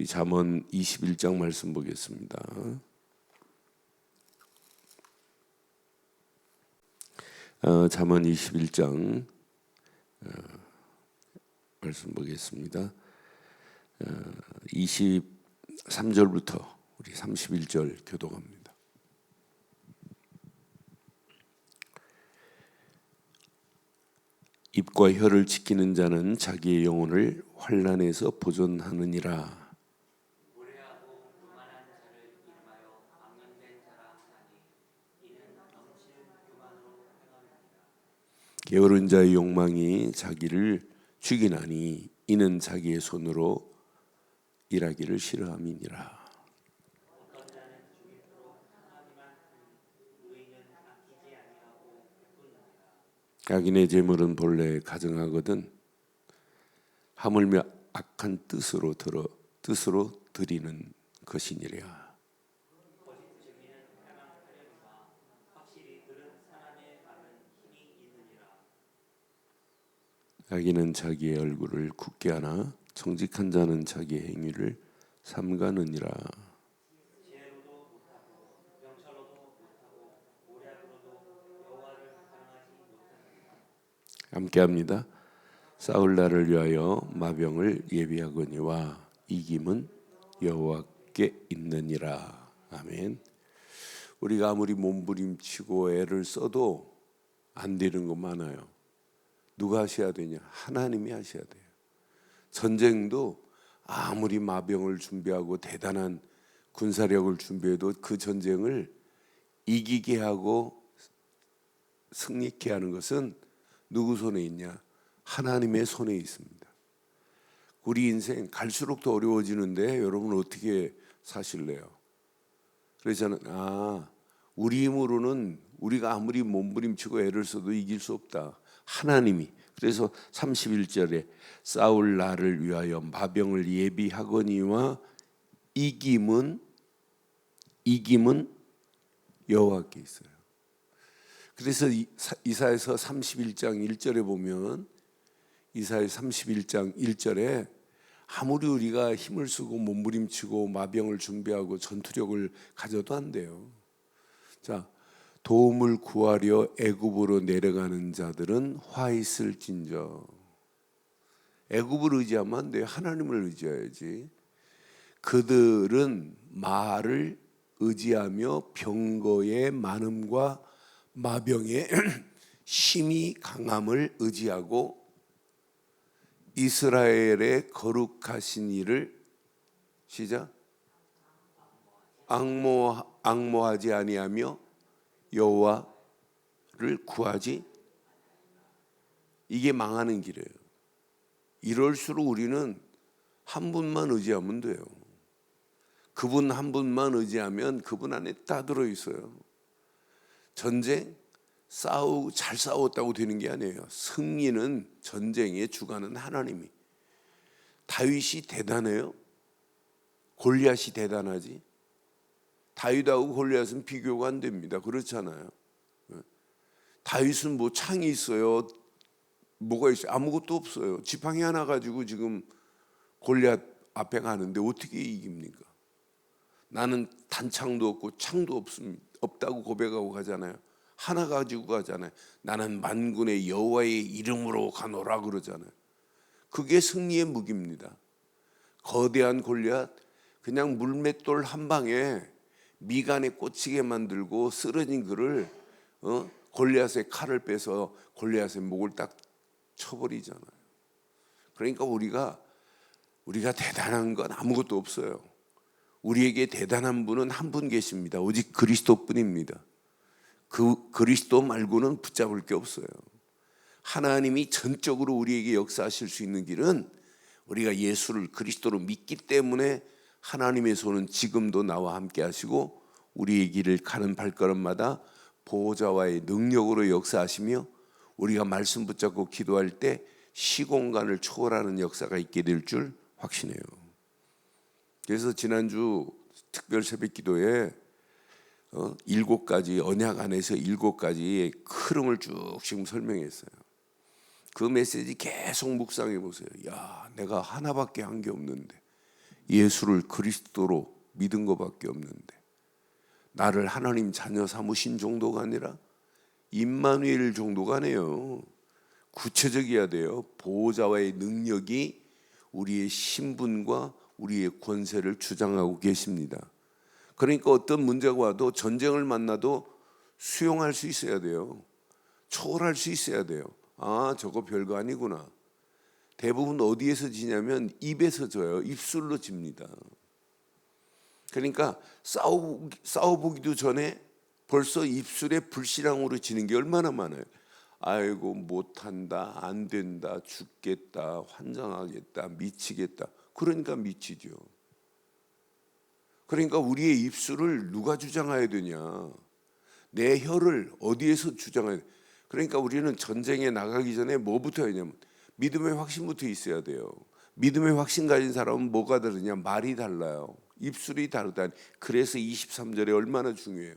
우리 잠언 21장 말씀 보겠습니다. 잠언 21장 말씀 보겠습니다. 23절부터 우리 31절 교독합니다. 입과 혀를 지키는 자는 자기의 영혼을 환난에서 보존하느니라. 게으른 자의 욕망이 자기를 죽이나니 이는 자기의 손으로 일하기를 싫어함이니라. 악인의 재물은 본래 가증하거든 하물며 악한 뜻으로 드리는 것이니라. 악인은 자기의 얼굴을 굳게 하나 정직한 자는 자기의 행위를 삼가느니라. 함께합니다. 싸울 날을 위하여 마병을 예비하거니와 이김은 여호와께 있느니라. 아멘. 우리가 아무리 몸부림치고 애를 써도 안 되는 거 많아요. 누가 하셔야 되냐? 하나님이 하셔야 돼요. 전쟁도 아무리 마병을 준비하고 대단한 군사력을 준비해도 그 전쟁을 이기게 하고 승리케 하는 것은 누구 손에 있냐? 하나님의 손에 있습니다. 우리 인생 갈수록 더 어려워지는데 여러분 어떻게 사실래요? 그래서 저는 우리 힘으로는 우리가 아무리 몸부림치고 애를 써도 이길 수 없다. 하나님이. 그래서 31절에 싸울 날을 위하여 마병을 예비하거니와 이김은 여호와께 있어요. 그래서 이사야서 31장 1절에 보면 이사야 31장 1절에 아무리 우리가 힘을 쓰고 몸부림치고 마병을 준비하고 전투력을 가져도 안 돼요. 자, 도움을 구하려 애굽으로 내려가는 자들은 화 있을진저. 애굽을 의지하면 안 돼요. 하나님을 의지해야지. 그들은 말을 의지하며 병거의 많음과 마병의 힘이 강함을 의지하고 이스라엘의 거룩하신 이를 시작 앙모하지 아니하며 여호와를 구하지. 이게 망하는 길이에요. 이럴수록 우리는 한 분만 의지하면 돼요. 그분 한 분만 의지하면 그분 안에 다 들어있어요. 전쟁 잘 싸웠다고 되는 게 아니에요. 승리는 전쟁의 주관은 하나님이. 다윗이 대단해요? 골리앗이 대단하지? 다윗하고 골리앗은 비교가 안 됩니다. 그렇잖아요. 다윗은 뭐 창이 있어요? 뭐가 있어요? 아무것도 없어요. 지팡이 하나 가지고 지금 골리앗 앞에 가는데 어떻게 이깁니까? 나는 단창도 없고 창도 없다고 고백하고 가잖아요. 하나 가지고 가잖아요. 나는 만군의 여호와의 이름으로 가노라 그러잖아요. 그게 승리의 무기입니다. 거대한 골리앗 그냥 물맷돌 한 방에 미간에 꽂히게 만들고 쓰러진 그를 골리앗의 칼을 빼서 골리앗의 목을 딱 쳐버리잖아요. 그러니까 우리가 대단한 건 아무것도 없어요. 우리에게 대단한 분은 한 분 계십니다. 오직 그리스도뿐입니다. 그 그리스도 말고는 붙잡을 게 없어요. 하나님이 전적으로 우리에게 역사하실 수 있는 길은 우리가 예수를 그리스도로 믿기 때문에 하나님의 손은 지금도 나와 함께 하시고 우리의 길을 가는 발걸음마다 보호자와의 능력으로 역사하시며 우리가 말씀 붙잡고 기도할 때 시공간을 초월하는 역사가 있게 될 줄 확신해요. 그래서 지난주 특별 새벽 기도에 7가지 언약 안에서 7가지의 흐름을 쭉 지금 설명했어요. 그 메시지 계속 묵상해 보세요. 야, 내가 하나밖에 한 게 없는데 예수를 그리스도로 믿은 것밖에 없는데, 나를 하나님 자녀 삼으신 정도가 아니라 임마누엘 정도가 아니에요. 구체적이어야 돼요. 보호자와의 능력이 우리의 신분과 우리의 권세를 주장하고 계십니다. 그러니까 어떤 문제가 와도, 전쟁을 만나도 수용할 수 있어야 돼요. 초월할 수 있어야 돼요. 아, 저거 별거 아니구나. 대부분 어디에서 지냐면 입에서 져요. 입술로 집니다. 그러니까 싸워보기도 전에 벌써 입술에 불신앙으로 지는 게 얼마나 많아요. 아이고, 못한다, 안 된다, 죽겠다, 환장하겠다, 미치겠다. 그러니까 미치죠. 그러니까 우리의 입술을 누가 주장해야 되냐? 내 혀를 어디에서 주장해야 돼? 그러니까 우리는 전쟁에 나가기 전에 뭐부터 해야 되냐면 믿음의 확신부터 있어야 돼요. 믿음의 확신 가진 사람은 뭐가 다르냐? 말이 달라요. 입술이 다르다. 그래서 23절에 얼마나 중요해요.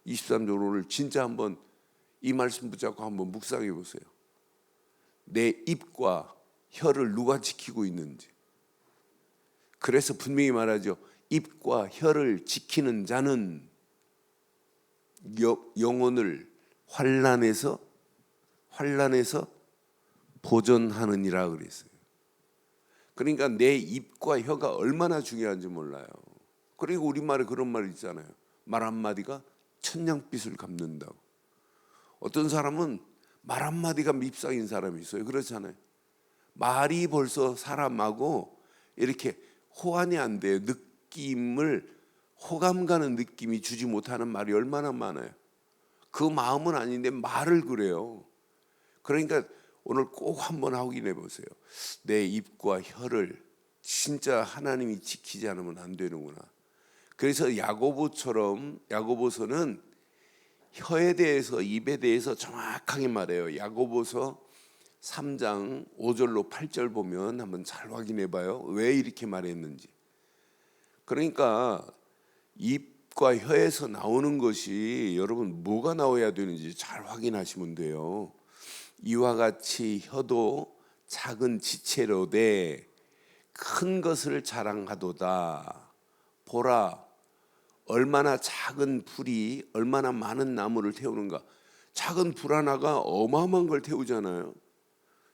23절 오늘 진짜 한번 이 말씀 붙잡고 한번 묵상해 보세요. 내 입과 혀를 누가 지키고 있는지. 그래서 분명히 말하죠. 입과 혀를 지키는 자는 영혼을 환난에서 보존하느니라 그랬어요. 그러니까 내 입과 혀가 얼마나 중요한지 몰라요. 그리고 우리말에 그런 말 있잖아요. 말 한마디가 천냥빚을 갚는다고. 어떤 사람은 말 한마디가 밉상인 사람이 있어요. 그렇잖아요. 말이 벌써 사람하고 이렇게 호환이 안 돼요. 느낌을, 호감 가는 느낌이 주지 못하는 말이 얼마나 많아요. 그 마음은 아닌데 말을 그래요. 그러니까 오늘 꼭 한번 확인해 보세요. 내 입과 혀를 진짜 하나님이 지키지 않으면 안 되는구나. 그래서 야고보서는 혀에 대해서, 입에 대해서 정확하게 말해요. 야고보서 3장 5절로 8절 보면 한번 잘 확인해 봐요. 왜 이렇게 말했는지. 그러니까 입과 혀에서 나오는 것이 여러분 뭐가 나와야 되는지 잘 확인하시면 돼요. 이와 같이 혀도 작은 지체로되 큰 것을 자랑하도다. 보라, 얼마나 작은 불이 얼마나 많은 나무를 태우는가. 작은 불 하나가 어마어마한 걸 태우잖아요.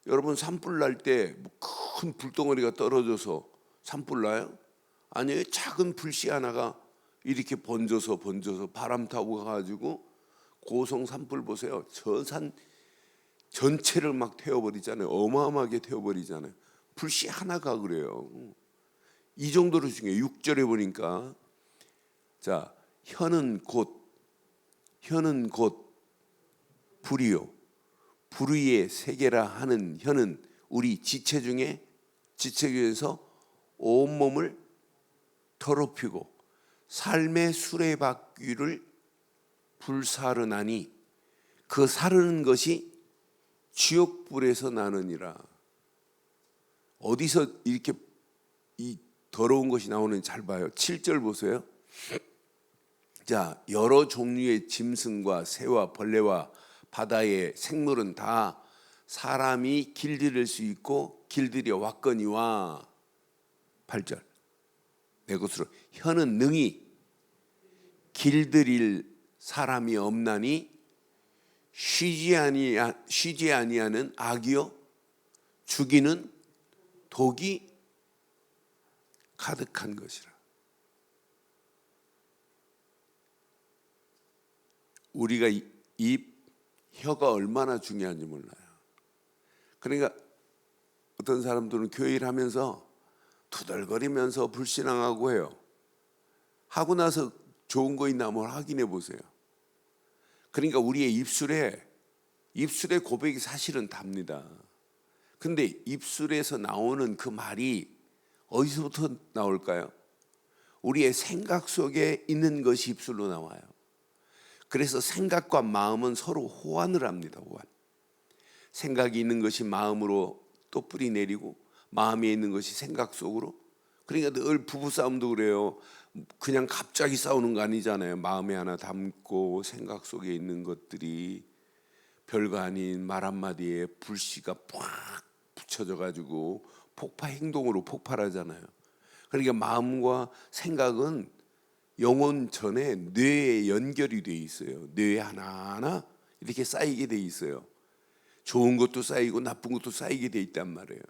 여러분 산불 날 때 큰 불덩어리가 떨어져서 산불 나요? 아니에요. 작은 불씨 하나가 이렇게 번져서 바람 타고 가가지고 고성 산불 보세요. 저 산 전체를 막 태워버리잖아요. 어마어마하게 태워버리잖아요. 불씨 하나가 그래요. 이 정도로 중요해요. 6절에 보니까 자, 혀는 곧 불이요 불 위에 세계라 하는 혀는 우리 지체 중에서 온몸을 더럽히고 삶의 수레바퀴를 불사르나니 그 사르는 것이 지옥불에서 나느니라. 어디서 이렇게 이 더러운 것이 나오는지 잘 봐요. 7절 보세요. 자, 여러 종류의 짐승과 새와 벌레와 바다의 생물은 다 사람이 길들일 수 있고 길들여 왔거니와. 8절 내 것으로 혀는 능히 길들일 사람이 없나니 쉬지 아니하는 악이요 죽이는 독이 가득한 것이라. 우리가 입, 혀가 얼마나 중요한지 몰라요. 그러니까 어떤 사람들은 교회 일하면서 투덜거리면서 불신앙하고 해요. 하고 나서 좋은 거 있나 한번 확인해 보세요. 그러니까 우리의 입술에 고백이 사실은 답니다. 근데 입술에서 나오는 그 말이 어디서부터 나올까요? 우리의 생각 속에 있는 것이 입술로 나와요. 그래서 생각과 마음은 서로 호환을 합니다. 호환. 생각이 있는 것이 마음으로 또 뿌리 내리고 마음에 있는 것이 생각 속으로. 그러니까 늘 부부싸움도 그래요. 그냥 갑자기 싸우는 거 아니잖아요. 마음에 하나 담고 생각 속에 있는 것들이 별거 아닌 말 한마디에 불씨가 팍 붙여져 가지고 폭파 행동으로 폭발하잖아요. 그러니까 마음과 생각은 영혼 전에 뇌에 연결이 돼 있어요. 뇌에 하나하나 이렇게 쌓이게 돼 있어요. 좋은 것도 쌓이고 나쁜 것도 쌓이게 돼 있단 말이에요.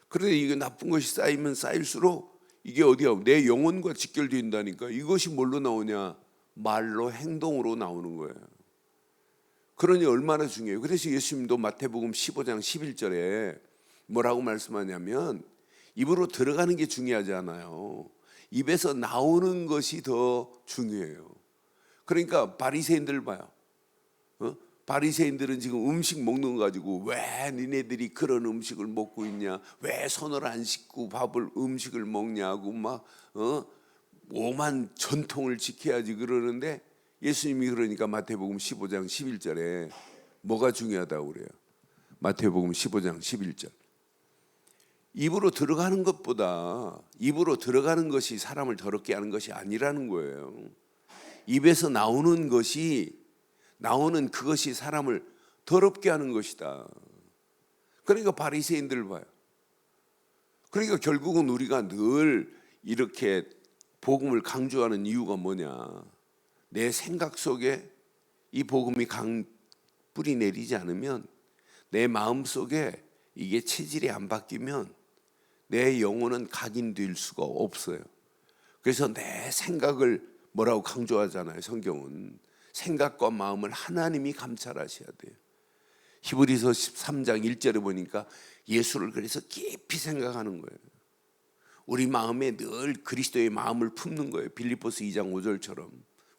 그런데 이게 나쁜 것이 쌓이면 쌓일수록 이게 어디야? 내 영혼과 직결된다니까. 이것이 뭘로 나오냐? 말로, 행동으로 나오는 거예요. 그러니 얼마나 중요해요. 그래서 예수님도 마태복음 15장 11절에 뭐라고 말씀하냐면 입으로 들어가는 게 중요하지 않아요. 입에서 나오는 것이 더 중요해요. 그러니까 바리새인들 봐요. 바리새인들은 지금 음식 먹는 거 가지고 왜 니네들이 그런 음식을 먹고 있냐? 왜 손을 안 씻고 음식을 먹냐고 막 오만 전통을 지켜야지 그러는데 예수님이 그러니까 마태복음 15장 11절에 뭐가 중요하다고 그래요? 마태복음 15장 11절. 입으로 들어가는 것보다 입으로 들어가는 것이 사람을 더럽게 하는 것이 아니라는 거예요. 입에서 나오는 그것이 사람을 더럽게 하는 것이다. 그러니까 바리새인들 봐요. 그러니까 결국은 우리가 늘 이렇게 복음을 강조하는 이유가 뭐냐? 내 생각 속에 이 복음이 뿌리 내리지 않으면, 내 마음 속에 이게 체질이 안 바뀌면 내 영혼은 각인될 수가 없어요. 그래서 내 생각을 뭐라고 강조하잖아요. 성경은 생각과 마음을 하나님이 감찰하셔야 돼요. 히브리서 13장 1절에 보니까 예수를 그래서 깊이 생각하는 거예요. 우리 마음에 늘 그리스도의 마음을 품는 거예요. 빌립보서 2장 5절처럼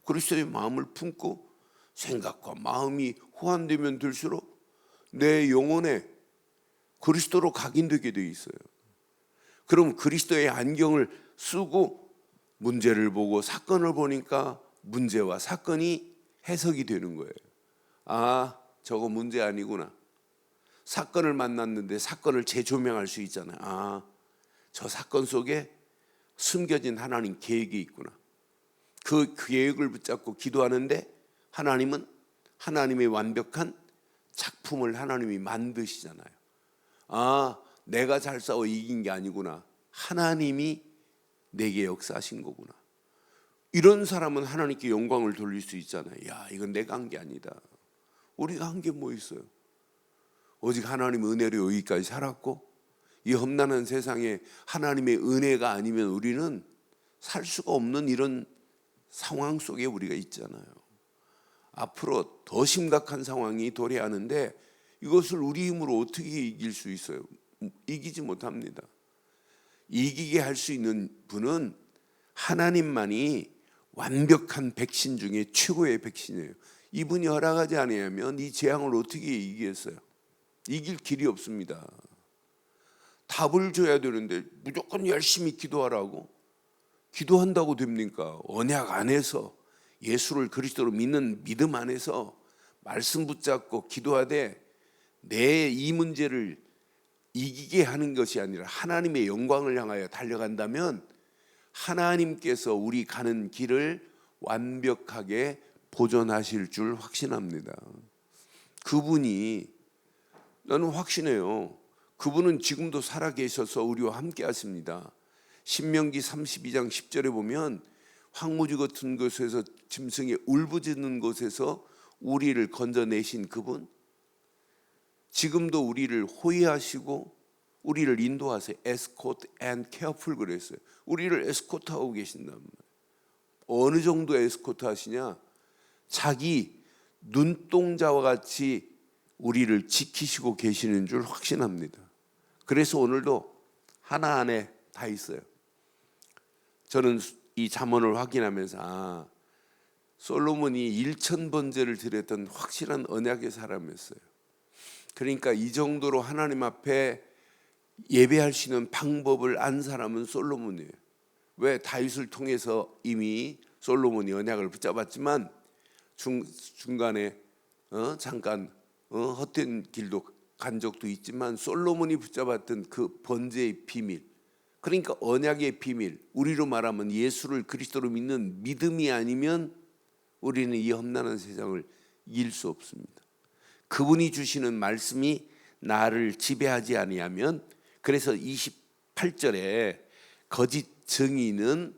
그리스도의 마음을 품고 생각과 마음이 호환되면 될수록 내 영혼에 그리스도로 각인되게 돼 있어요. 그럼 그리스도의 안경을 쓰고 문제를 보고 사건을 보니까 문제와 사건이 해석이 되는 거예요. 아, 저거 문제 아니구나. 사건을 만났는데 사건을 재조명할 수 있잖아요. 아, 저 사건 속에 숨겨진 하나님 계획이 있구나. 그 계획을 붙잡고 기도하는데 하나님은 하나님의 완벽한 작품을 하나님이 만드시잖아요. 아, 내가 잘 싸워 이긴 게 아니구나. 하나님이 내게 역사하신 거구나. 이런 사람은 하나님께 영광을 돌릴 수 있잖아요. 야, 이건 내가 한 게 아니다. 우리가 한 게 뭐 있어요? 오직 하나님의 은혜로 여기까지 살았고, 이 험난한 세상에 하나님의 은혜가 아니면 우리는 살 수가 없는 이런 상황 속에 우리가 있잖아요. 앞으로 더 심각한 상황이 도래하는데 이것을 우리 힘으로 어떻게 이길 수 있어요? 이기지 못합니다. 이기게 할 수 있는 분은 하나님만이 완벽한 백신 중에 최고의 백신이에요. 이분이 허락하지 않으면 이 재앙을 어떻게 이기겠어요? 이길 길이 없습니다. 답을 줘야 되는데 무조건 열심히 기도하라고? 기도한다고 됩니까? 언약 안에서 예수를 그리스도로 믿는 믿음 안에서 말씀 붙잡고 기도하되 내 이 문제를 이기게 하는 것이 아니라 하나님의 영광을 향하여 달려간다면 하나님께서 우리 가는 길을 완벽하게 보존하실 줄 확신합니다. 그분이, 나는 확신해요. 그분은 지금도 살아계셔서 우리와 함께 하십니다. 신명기 32장 10절에 보면 황무지 같은 곳에서 짐승이 울부짖는 곳에서 우리를 건져내신 그분, 지금도 우리를 호위하시고 우리를 인도하세요. escort and careful 그랬어요. 우리를 에스코트하고 계신단 말이에요. 어느 정도 에스코트 하시냐? 자기 눈동자와 같이 우리를 지키시고 계시는 줄 확신합니다. 그래서 오늘도 하나 안에 다 있어요. 저는 이 잠언을 확인하면서 솔로몬이 1000번제를 드렸던 확실한 언약의 사람이었어요. 그러니까 이 정도로 하나님 앞에 예배할 수 있는 방법을 안 사람은 솔로몬이에요. 왜? 다윗을 통해서 이미 솔로몬이 언약을 붙잡았지만 중간에 잠깐 헛된 길도 간 적도 있지만 솔로몬이 붙잡았던 그 번제의 비밀, 그러니까 언약의 비밀, 우리로 말하면 예수를 그리스도로 믿는 믿음이 아니면 우리는 이 험난한 세상을 이길 수 없습니다. 그분이 주시는 말씀이 나를 지배하지 아니하면, 그래서 28절에 거짓 정의는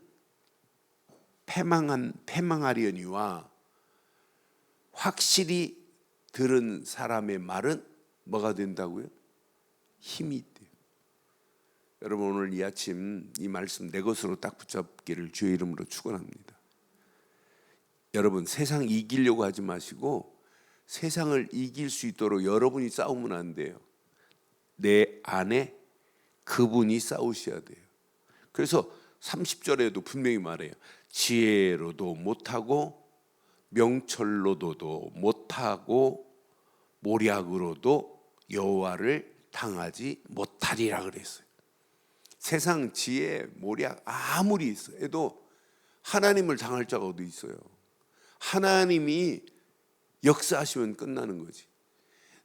패망하려니와 확실히 들은 사람의 말은 뭐가 된다고요? 힘이 있대요. 여러분, 오늘 이 아침 이 말씀 내 것으로 딱 붙잡기를 주의 이름으로 축원합니다. 여러분, 세상 이기려고 하지 마시고 세상을 이길 수 있도록 여러분이 싸우면 안 돼요. 내 안에 그분이 싸우셔야 돼요. 그래서 30절에도 분명히 말해요. 지혜로도 못하고 명철로도 못하고 모략으로도 여호와를 당하지 못하리라 그랬어요. 세상 지혜, 모략 아무리 있어도 하나님을 당할 자가 어디 있어요? 하나님이 역사하시면 끝나는 거지.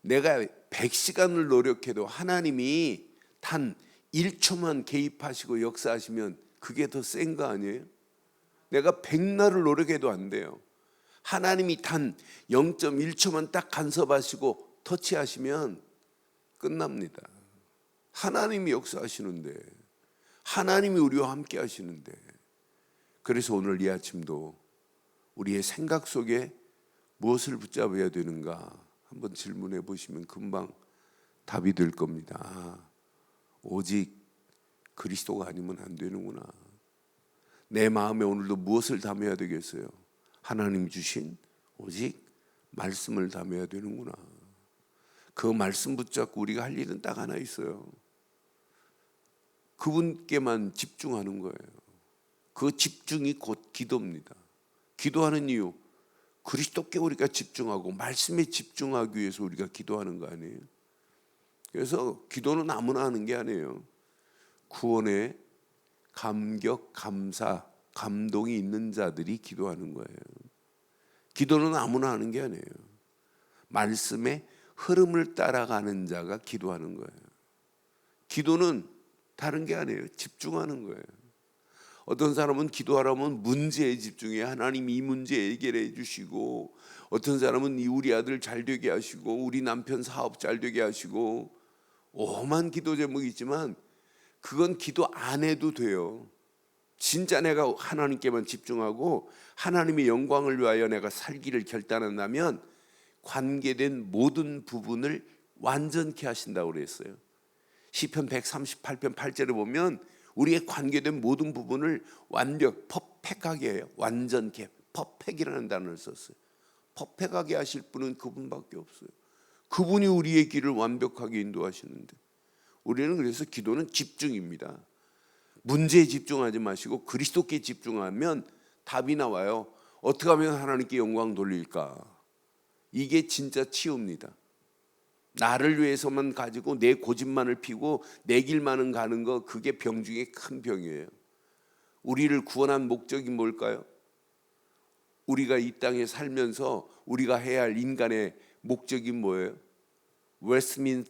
내가 100시간을 노력해도 하나님이 단 1초만 개입하시고 역사하시면 그게 더 센 거 아니에요? 내가 100날을 노력해도 안 돼요. 하나님이 단 0.1초만 딱 간섭하시고 터치하시면 끝납니다. 하나님이 역사하시는데, 하나님이 우리와 함께 하시는데, 그래서 오늘 이 아침도 우리의 생각 속에 무엇을 붙잡아야 되는가 한번 질문해 보시면 금방 답이 될 겁니다. 오직 그리스도가 아니면 안 되는구나. 내 마음에 오늘도 무엇을 담아야 되겠어요? 하나님 주신 오직 말씀을 담아야 되는구나. 그 말씀 붙잡고 우리가 할 일은 딱 하나 있어요. 그분께만 집중하는 거예요. 그 집중이 곧 기도입니다. 기도하는 이유, 그리스도께 우리가 집중하고 말씀에 집중하기 위해서 우리가 기도하는 거 아니에요? 그래서 기도는 아무나 하는 게 아니에요. 구원에 감격, 감사, 감동이 있는 자들이 기도하는 거예요. 기도는 아무나 하는 게 아니에요. 말씀의 흐름을 따라가는 자가 기도하는 거예요. 기도는 다른 게 아니에요. 집중하는 거예요. 어떤 사람은 기도하라면 문제에 집중해요. 하나님 이 문제 해결해 주시고, 어떤 사람은 우리 아들 잘 되게 하시고, 우리 남편 사업 잘 되게 하시고, 오만 기도 제목이 있지만 그건 기도 안 해도 돼요. 진짜 내가 하나님께만 집중하고 하나님의 영광을 위하여 내가 살기를 결단한다면 관계된 모든 부분을 완전케 하신다고 그랬어요. 시편 138편 8절에 보면 우리의 관계된 모든 부분을 퍼펙하게 해요. 완전케, 퍼펙이라는 단어를 썼어요. 퍼펙하게 하실 분은 그분밖에 없어요. 그분이 우리의 길을 완벽하게 인도하시는데, 우리는 그래서 기도는 집중입니다. 문제에 집중하지 마시고 그리스도께 집중하면 답이 나와요. 어떻게 하면 하나님께 영광 돌릴까? 이게 진짜 치유입니다. 나를 위해서만 가지고 내 고집만을 피고 내 길만은 가는 거, 그게 병 중에 큰 병이에요. 우리를 구원한 목적이 뭘까요? 우리가 이 땅에 살면서 우리가 해야 할 인간의 목적이 뭐예요? 웨스트민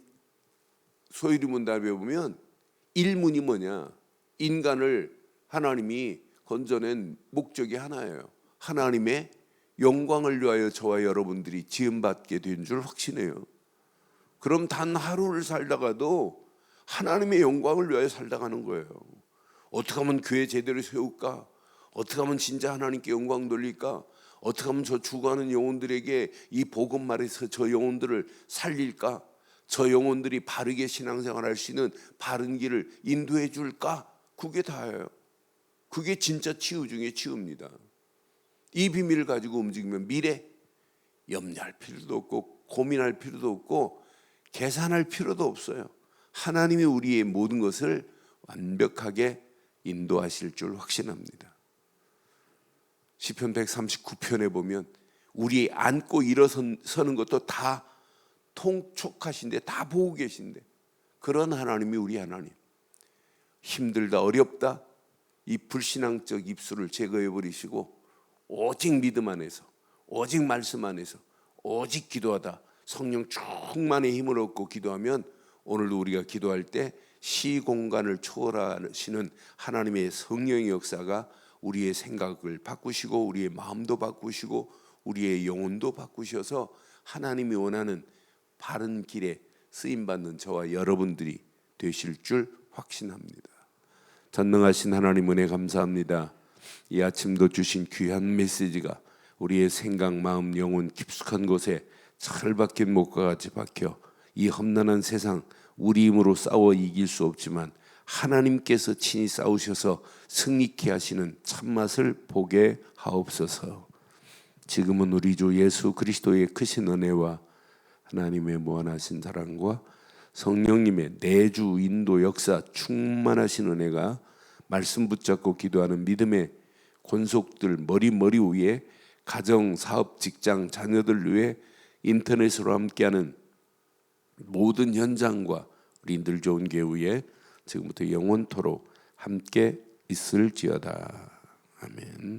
소유리 문답에 보면 1문이 뭐냐? 인간을 하나님이 건져낸 목적이 하나예요. 하나님의 영광을 위하여 저와 여러분들이 지음받게 된 줄 확신해요. 그럼 단 하루를 살다가도 하나님의 영광을 위하여 살다가는 거예요. 어떻게 하면 교회 제대로 세울까? 어떻게 하면 진짜 하나님께 영광 돌릴까? 어떻게 하면 저 죽어가는 영혼들에게 이 복음 말해서 저 영혼들을 살릴까? 저 영혼들이 바르게 신앙생활할 수 있는 바른 길을 인도해 줄까? 그게 다예요. 그게 진짜 치유 중에 치유입니다. 이 비밀을 가지고 움직이면 미래 염려할 필요도 없고 고민할 필요도 없고 계산할 필요도 없어요. 하나님이 우리의 모든 것을 완벽하게 인도하실 줄 확신합니다. 시편 139편에 보면 우리 안고 일어서는 것도 다 통촉하신데, 다 보고 계신데, 그런 하나님이 우리 하나님. 힘들다 어렵다 이 불신앙적 입술을 제거해 버리시고 오직 믿음 안에서, 오직 말씀 안에서, 오직 기도하다 성령 충만의 힘을 얻고 기도하면 오늘도 우리가 기도할 때 시공간을 초월하시는 하나님의 성령의 역사가 우리의 생각을 바꾸시고 우리의 마음도 바꾸시고 우리의 영혼도 바꾸셔서 하나님이 원하는 바른 길에 쓰임받는 저와 여러분들이 되실 줄 확신합니다. 전능하신 하나님 은혜 감사합니다. 이 아침도 주신 귀한 메시지가 우리의 생각, 마음, 영혼 깊숙한 곳에 잘 박힌 목과 같이 박혀 이 험난한 세상 우리 힘으로 싸워 이길 수 없지만 하나님께서 친히 싸우셔서 승리케 하시는 참맛을 보게 하옵소서. 지금은 우리 주 예수 그리스도의 크신 은혜와 하나님의 무한하신 사랑과 성령님의 내주 인도 역사 충만하신 은혜가 말씀 붙잡고 기도하는 믿음의 권속들 머리 위에 가정, 사업, 직장, 자녀들 위해 인터넷으로 함께하는 모든 현장과 우리 늘 좋은 교회에 지금부터 영원토록 함께 있을지어다. 아멘.